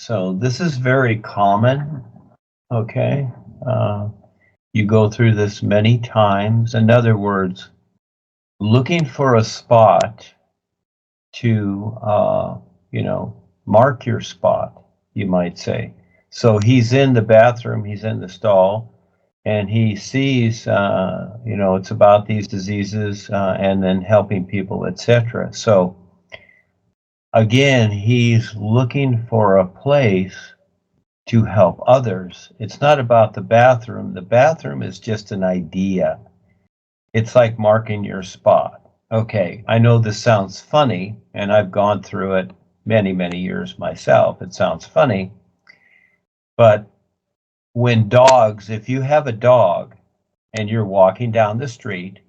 So this is very common, okay? You go through this many times. In other words, looking for a spot to, mark your spot, you might say. So he's in the bathroom, he's in the stall, and he sees, it's about these diseases and then helping people, etc. So again, he's looking for a place to help others. It's not about the bathroom. The bathroom is just an idea. It's like marking your spot. Okay, I know this sounds funny, and I've gone through it many, many years myself. It sounds funny, but when dogs, if you have a dog and you're walking down the street,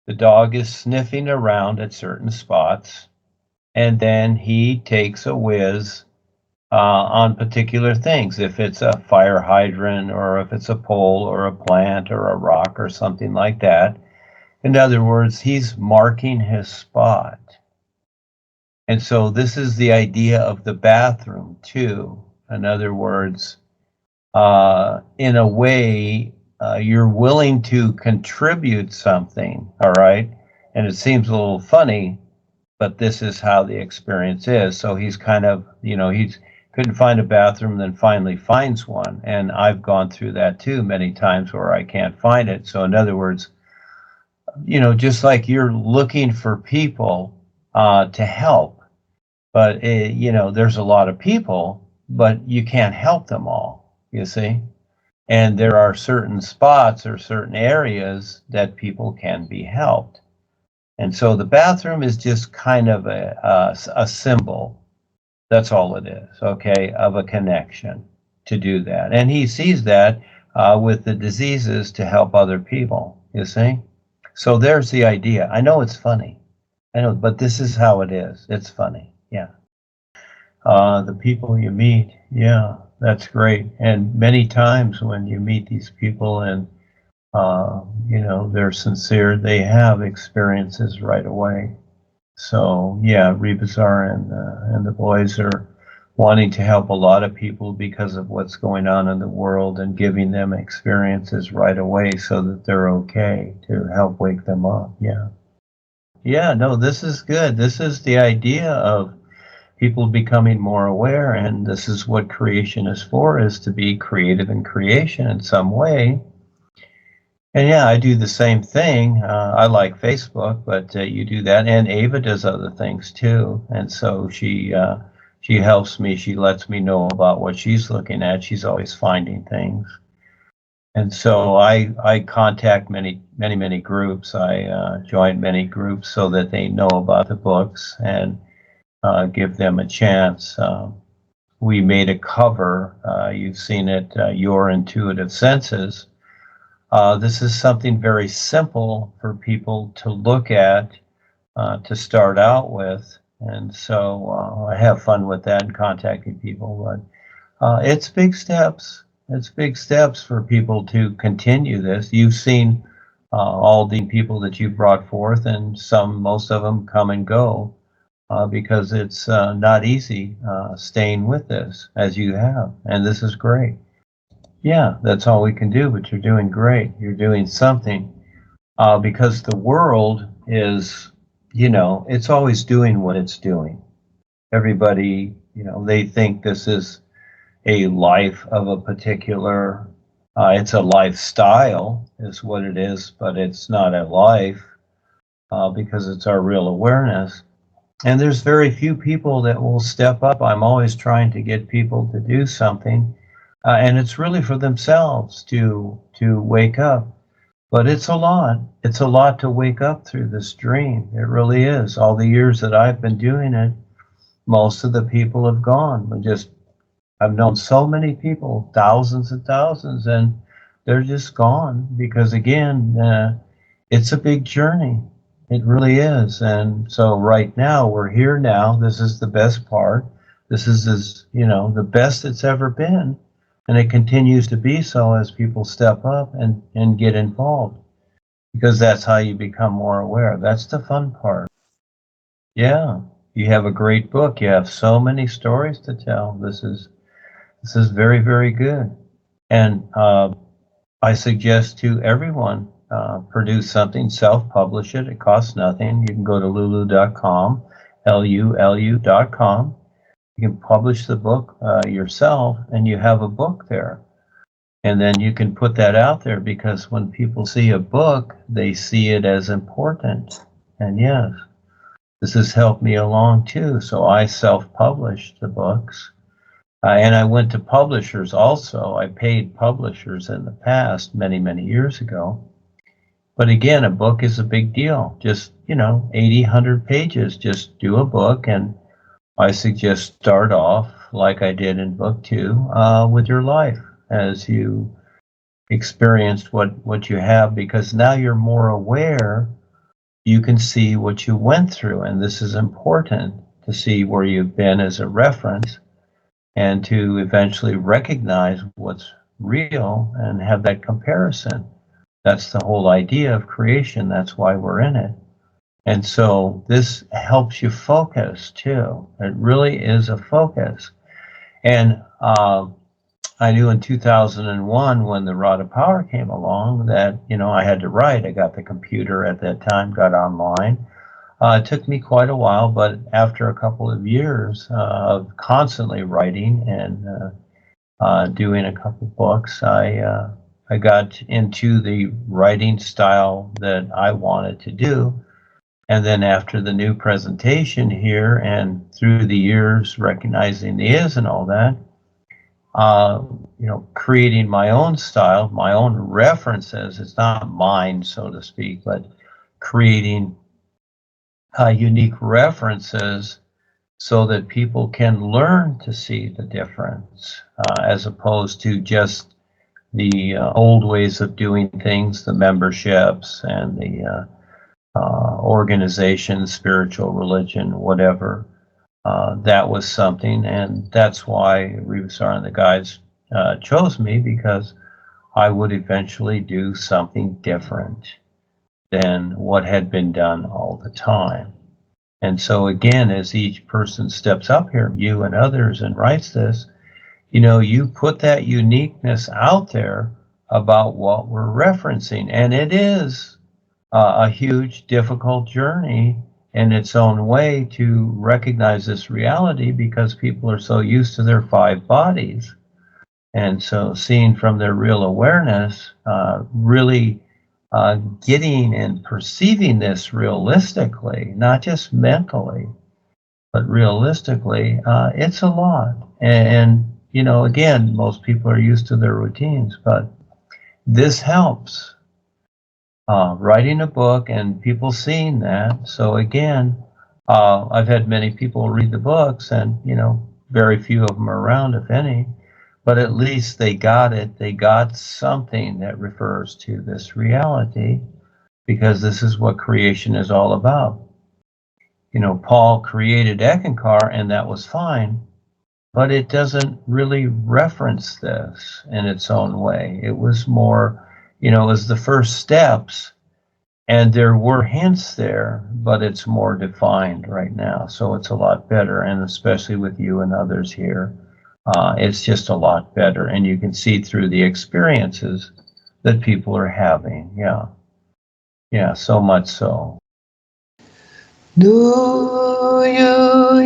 the dog is sniffing around at certain spots, and then he takes a whiz on particular things. If it's a fire hydrant, or if it's a pole, or a plant, or a rock, or something like that. In other words, he's marking his spot. And so this is the idea of the bathroom, too. In other words, in a way, you're willing to contribute something, all right? And it seems a little funny, but this is how the experience is. So he's kind of, he's couldn't find a bathroom, then finally finds one. And I've gone through that too many times where I can't find it. So in other words, just like you're looking for people to help, but there's a lot of people, but you can't help them all, you see? And there are certain spots or certain areas that people can be helped. And so the bathroom is just kind of a symbol. That's all it is, okay, of a connection to do that. And he sees that with the diseases to help other people, you see? So there's the idea. I know it's funny. I know, but this is how it is. It's funny, yeah. The people you meet, yeah, that's great. And many times when you meet these people and, they're sincere, they have experiences right away. So yeah, Rebazar and the boys are wanting to help a lot of people because of what's going on in the world and giving them experiences right away so that they're okay, to help wake them up. Yeah. Yeah, no, this is good. This is the idea of people becoming more aware, and this is what creation is for, is to be creative in creation in some way. And yeah, I do the same thing. I like Facebook, but you do that, and Ava does other things too. And so she helps me. She lets me know about what she's looking at. She's always finding things. And so I contact many groups. I join many groups so that they know about the books and give them a chance. We made a cover. You've seen it, Your Intuitive Senses. This is something very simple for people to look at, to start out with. And so I have fun with that and contacting people. But it's big steps. It's big steps for people to continue this. You've seen all the people that you brought forth, and most of them come and go because it's not easy staying with this as you have. And this is great. Yeah, that's all we can do, but you're doing great. You're doing something because the world is, it's always doing what it's doing. Everybody, they think this is a life of a particular, it's a lifestyle is what it is, but it's not a life because it's our real awareness. And there's very few people that will step up. I'm always trying to get people to do something. And it's really for themselves to wake up. But it's a lot. It's a lot to wake up through this dream. It really is. All the years that I've been doing it, most of the people have gone. I've known so many people, thousands and thousands, and they're just gone because, again, it's a big journey. It really is. And so right now, we're here now. This is the best part. This is the best it's ever been. And it continues to be so as people step up and get involved, because that's how you become more aware. That's the fun part. Yeah, you have a great book. You have so many stories to tell. This is This is very, very good. And I suggest to everyone, produce something, self-publish it. It costs nothing. You can go to lulu.com, LULU.com. You can publish the book yourself, and you have a book there. And then you can put that out there, because when people see a book, they see it as important. And yes, this has helped me along too. So I self-published the books. And I went to publishers also. I paid publishers in the past, many, many years ago. But again, a book is a big deal. Just, 80, 100 pages. Just do a book. And I suggest start off, like I did in book 2, with your life as you experienced what you have, because now you're more aware. You can see what you went through. And this is important, to see where you've been as a reference, and to eventually recognize what's real and have that comparison. That's the whole idea of creation. That's why we're in it. And so this helps you focus too. It really is a focus. And I knew in 2001, when the Rod of Power came along, that, I had to write. I got the computer at that time, got online. It took me quite a while, but after a couple of years of constantly writing and doing a couple books, I got into the writing style that I wanted to do. And then after the new presentation here, and through the years recognizing the is and all that, creating my own style, my own references. It's not mine, so to speak, but creating unique references so that people can learn to see the difference, as opposed to just the old ways of doing things, the memberships and the organization, spiritual religion, whatever. That was something, and that's why Revasar and the guides chose me, because I would eventually do something different than what had been done all the time. And so again, as each person steps up here, you and others, and writes this, you put that uniqueness out there about what we're referencing. And it is a huge, difficult journey in its own way to recognize this reality, because people are so used to their 5 bodies. And so seeing from their real awareness, really getting and perceiving this realistically, not just mentally, but realistically, it's a lot. And again, most people are used to their routines, but this helps. Writing a book and people seeing that. So again, I've had many people read the books, and very few of them are around, if any, but at least they got it. They got something that refers to this reality, because this is what creation is all about. Paul created Eckankar, and that was fine, but it doesn't really reference this in its own way. It was more, it was the first steps, and there were hints there, but it's more defined right now. So it's a lot better, and especially with you and others here, it's just a lot better. And you can see through the experiences that people are having. Yeah, so much so. Do you